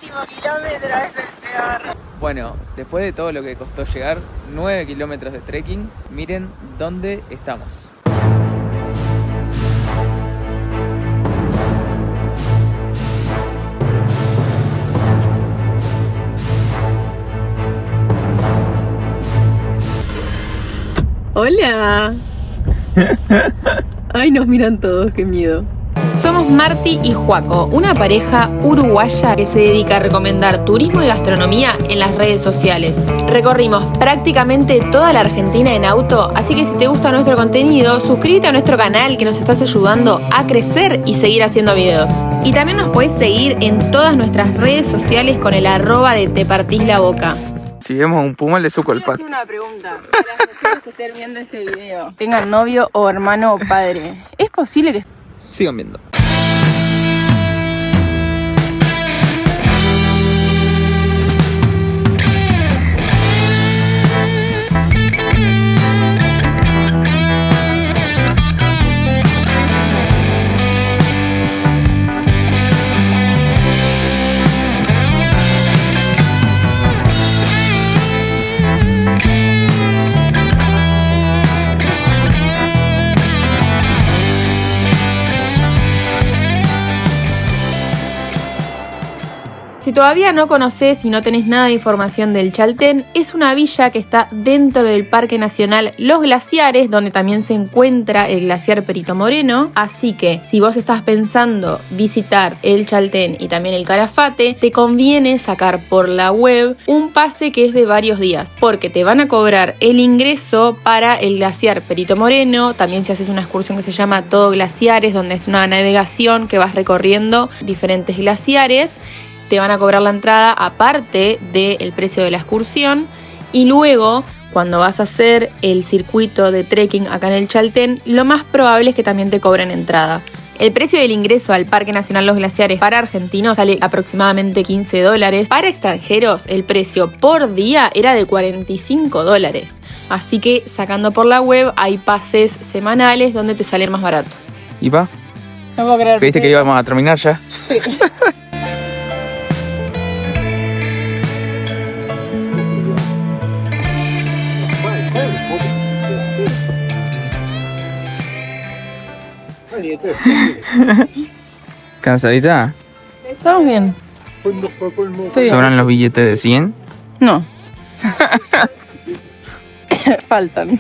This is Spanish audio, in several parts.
último kilómetro es el peor. Bueno, después de todo lo que costó llegar, 9 kilómetros de trekking, miren dónde estamos. Hola. Ay, nos miran todos, qué miedo. Somos Marti y Joaco, una pareja uruguaya que se dedica a recomendar turismo y gastronomía en las redes sociales. Recorrimos prácticamente toda la Argentina en auto, así que si te gusta nuestro contenido, suscríbete a nuestro canal que nos estás ayudando a crecer y seguir haciendo videos. Y también nos podés seguir en todas nuestras redes sociales con el @ de Te Partís la Boca. Si vemos un puma, le suco el pato. Quiero hacer una pregunta. Para las mujeres que estén viendo este video, tengan novio o hermano o padre, ¿es posible que Sigan viendo. Si todavía no conocés y no tenés nada de información del Chaltén, es una villa que está dentro del Parque Nacional Los Glaciares, donde también se encuentra el glaciar Perito Moreno. Así que, si vos estás pensando visitar el Chaltén y también el Calafate, te conviene sacar por la web un pase que es de varios días, porque te van a cobrar el ingreso para el glaciar Perito Moreno. También si haces una excursión que se llama Todo Glaciares, donde es una navegación que vas recorriendo diferentes glaciares, te van a cobrar la entrada aparte del precio de la excursión. Y luego, cuando vas a hacer el circuito de trekking acá en el Chaltén, lo más probable es que también te cobren entrada. El precio del ingreso al Parque Nacional Los Glaciares para argentinos sale aproximadamente $15. Para extranjeros, el precio por día era de $45. Así que, sacando por la web, hay pases semanales donde te salen más barato. ¿Y va? No puedo creer. ¿Viste que íbamos a terminar ya? Sí. ¿Cansadita? ¿Estamos bien? ¿Sobran los billetes de 100? No. Faltan.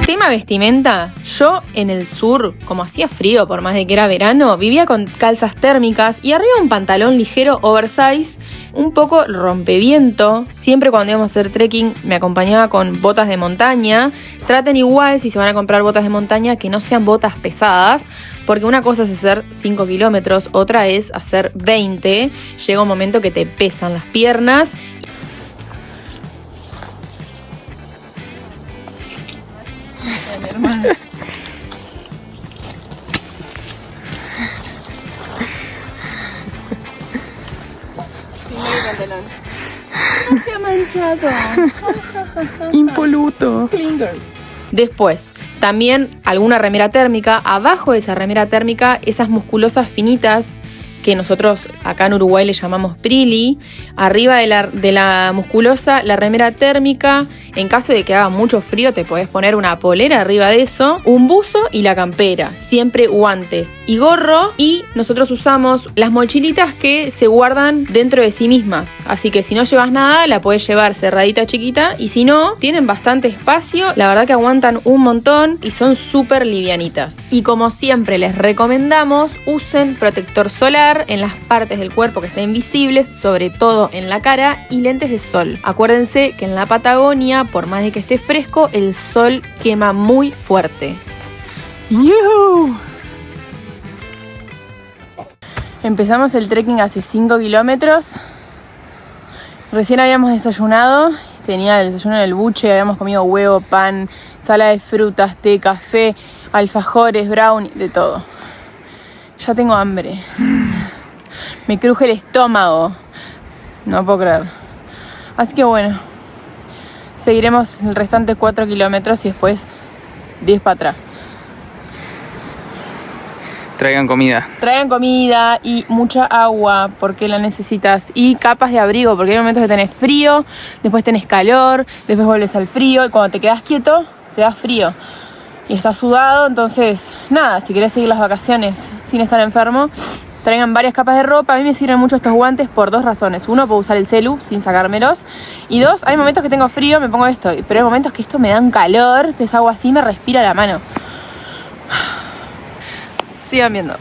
Tema vestimenta, yo en el sur, como hacía frío por más de que era verano, vivía con calzas térmicas y arriba un pantalón ligero oversize, un poco rompeviento. Siempre cuando íbamos a hacer trekking me acompañaba con botas de montaña. Traten igual, si se van a comprar botas de montaña, que no sean botas pesadas, porque una cosa es hacer 5 kilómetros, otra es hacer 20. Llega un momento que te pesan las piernas. No se ha manchado. Impoluto. Después, también alguna remera térmica. Abajo de esa remera térmica, esas musculosas finitas que nosotros acá en Uruguay le llamamos prilly. Arriba de la musculosa, la remera térmica. En caso de que haga mucho frío, te podés poner una polera arriba de eso, un buzo y la campera. Siempre guantes y gorro. Y nosotros usamos las mochilitas que se guardan dentro de sí mismas. Así que si no llevas nada, la podés llevar cerradita chiquita. Y si no, tienen bastante espacio. La verdad que aguantan un montón y son súper livianitas. Y como siempre les recomendamos, usen protector solar en las partes del cuerpo que estén visibles, sobre todo en la cara, y lentes de sol. Acuérdense que en la Patagonia, por más de que esté fresco, el sol quema muy fuerte. ¡Yuhu! Empezamos el trekking hace 5 kilómetros. Recién habíamos desayunado. Tenía el desayuno en el buche. Habíamos comido huevo, pan, ensalada de frutas, té, café, alfajores, brownie, de todo. Ya tengo hambre. Me cruje el estómago. No puedo creer. Así que bueno, seguiremos el restante 4 kilómetros y después 10 para atrás. Traigan comida. Traigan comida y mucha agua porque la necesitas. Y capas de abrigo porque hay momentos que tenés frío, después tenés calor, después vuelves al frío y cuando te quedas quieto te da frío. Y estás sudado, entonces nada, si querés seguir las vacaciones sin estar enfermo, traigan varias capas de ropa. A mí me sirven mucho estos guantes por 2 razones. Uno, puedo usar el celu sin sacármelos. Y 2, hay momentos que tengo frío, me pongo esto. Pero hay momentos que esto me da un calor, entonces hago así, me respira la mano. Sigan viendo.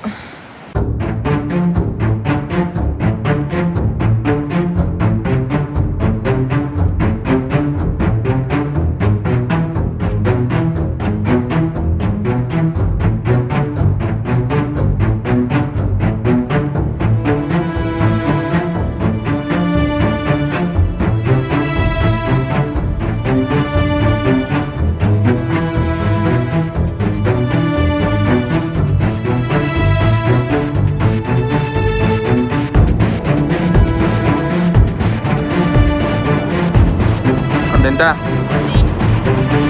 ¿Contenta? Sí,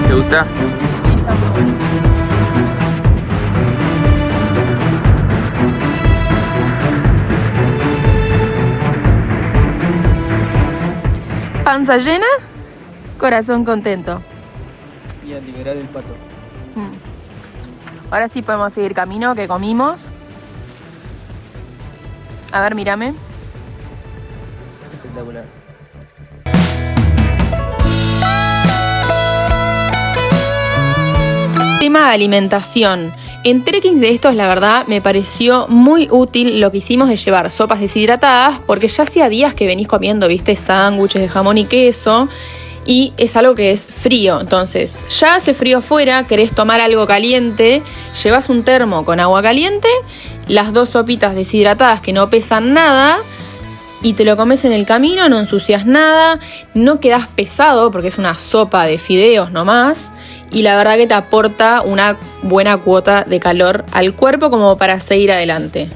¿Te gusta? sí, está muy bueno. Panza llena, corazón contento. Y a liberar el pato. Ahora sí podemos seguir camino, que comimos. A ver, mírame. Espectacular. Tema alimentación. En trekkings de estos, la verdad, me pareció muy útil lo que hicimos de llevar sopas deshidratadas, porque ya hacía días que venís comiendo, viste, sándwiches de jamón y queso, y es algo que es frío. Entonces, ya hace frío afuera, querés tomar algo caliente, llevas un termo con agua caliente, las 2 sopitas deshidratadas que no pesan nada, y te lo comes en el camino, no ensucias nada, no quedás pesado porque es una sopa de fideos nomás. Y la verdad que te aporta una buena cuota de calor al cuerpo como para seguir adelante.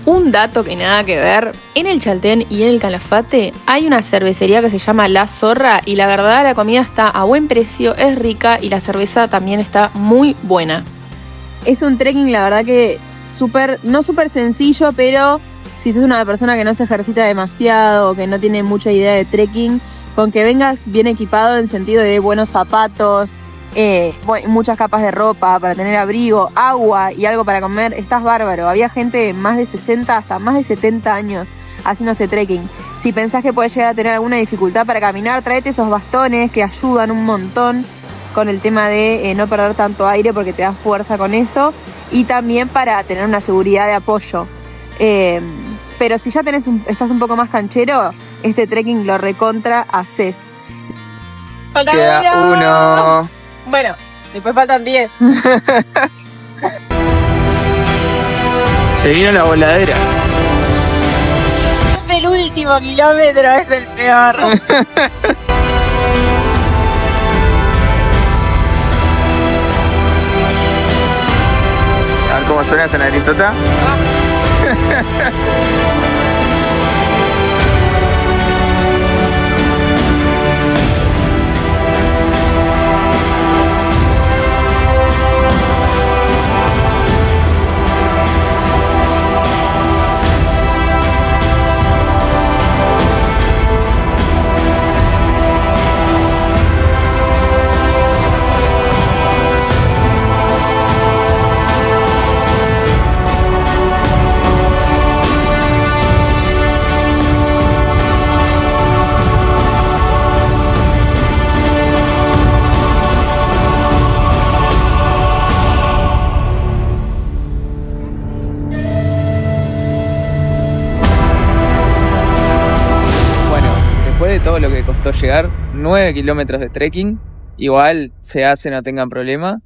Un dato que nada que ver, en el Chaltén y en el Calafate hay una cervecería que se llama La Zorra y la verdad la comida está a buen precio, es rica y la cerveza también está muy buena. Es un trekking la verdad que no súper sencillo, pero si sos una persona que no se ejercita demasiado o que no tiene mucha idea de trekking, con que vengas bien equipado en sentido de buenos zapatos, muchas capas de ropa para tener abrigo, agua y algo para comer, estás bárbaro. Había gente de más de 60 hasta más de 70 años haciendo este trekking. Si pensás que podés llegar a tener alguna dificultad para caminar, tráete esos bastones que ayudan un montón con el tema de no perder tanto aire porque te da fuerza con eso, y también para tener una seguridad de apoyo. Pero si ya estás un poco más canchero, este trekking lo recontra haces. Queda uno. Bueno, después faltan 10. Se vino la voladera. El último kilómetro es el peor. A ver cómo suena esa narizota. Después de todo lo que costó llegar, 9 kilómetros de trekking, igual se hace, no tengan problema.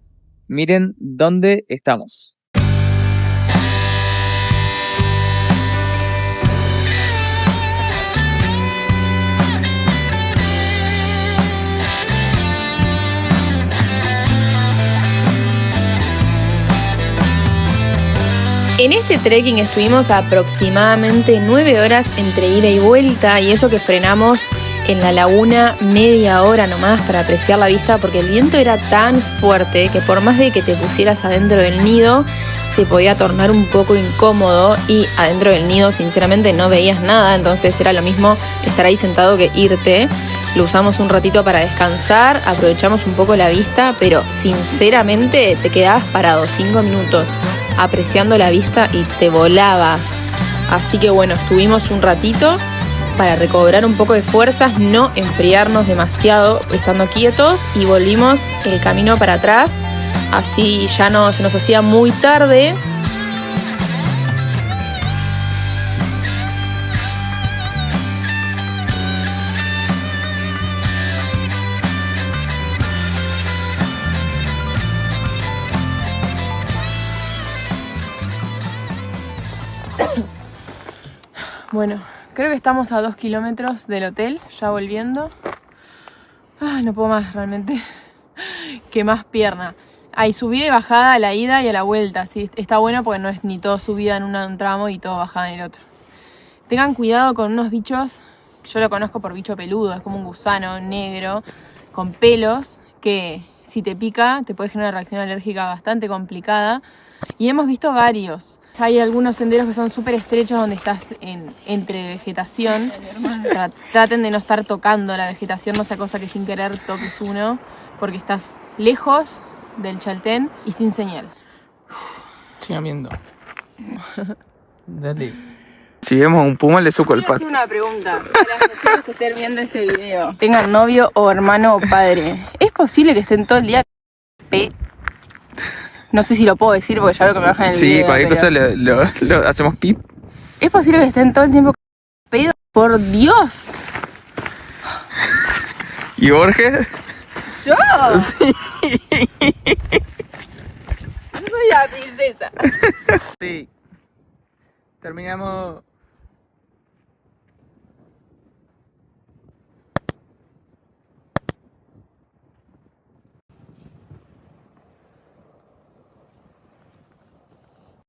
Miren dónde estamos. En este trekking estuvimos aproximadamente 9 horas entre ida y vuelta, y eso que frenamos en la laguna media hora nomás para apreciar la vista, porque el viento era tan fuerte que por más de que te pusieras adentro del nido se podía tornar un poco incómodo, y adentro del nido sinceramente no veías nada, entonces era lo mismo estar ahí sentado que irte. Lo usamos un ratito para descansar, aprovechamos un poco la vista, pero sinceramente te quedabas parado 5 minutos apreciando la vista y te volabas. Así que bueno, estuvimos un ratito para recobrar un poco de fuerzas, no enfriarnos demasiado estando quietos, y volvimos el camino para atrás. Así ya no se nos hacía muy tarde. Bueno, creo que estamos a 2 kilómetros del hotel, ya volviendo. No puedo más, realmente. Qué más pierna. Hay subida y bajada a la ida y a la vuelta. Sí, está bueno porque no es ni todo subida en un tramo y todo bajada en el otro. Tengan cuidado con unos bichos. Yo lo conozco por bicho peludo. Es como un gusano negro con pelos que si te pica te puede generar una reacción alérgica bastante complicada. Y hemos visto varios. Hay algunos senderos que son súper estrechos donde estás entre vegetación. Traten de no estar tocando la vegetación, no sea cosa que sin querer toques uno, porque estás lejos del Chaltén y sin señal. Sigan viendo. Dale. Si vemos a un puma, le suco el pato. Quiero hacer una pregunta a las mujeres que estén viendo este video. Tengan novio o hermano o padre. ¿Es posible que estén todo el día No sé si lo puedo decir porque ya veo que me bajan el video. Sí, cualquier cosa lo hacemos pip. ¿Es posible que estén todo el tiempo pedo? ¡Por Dios! ¿Y Borges? ¿Yo? Sí. Soy la princesa. Sí. Terminamos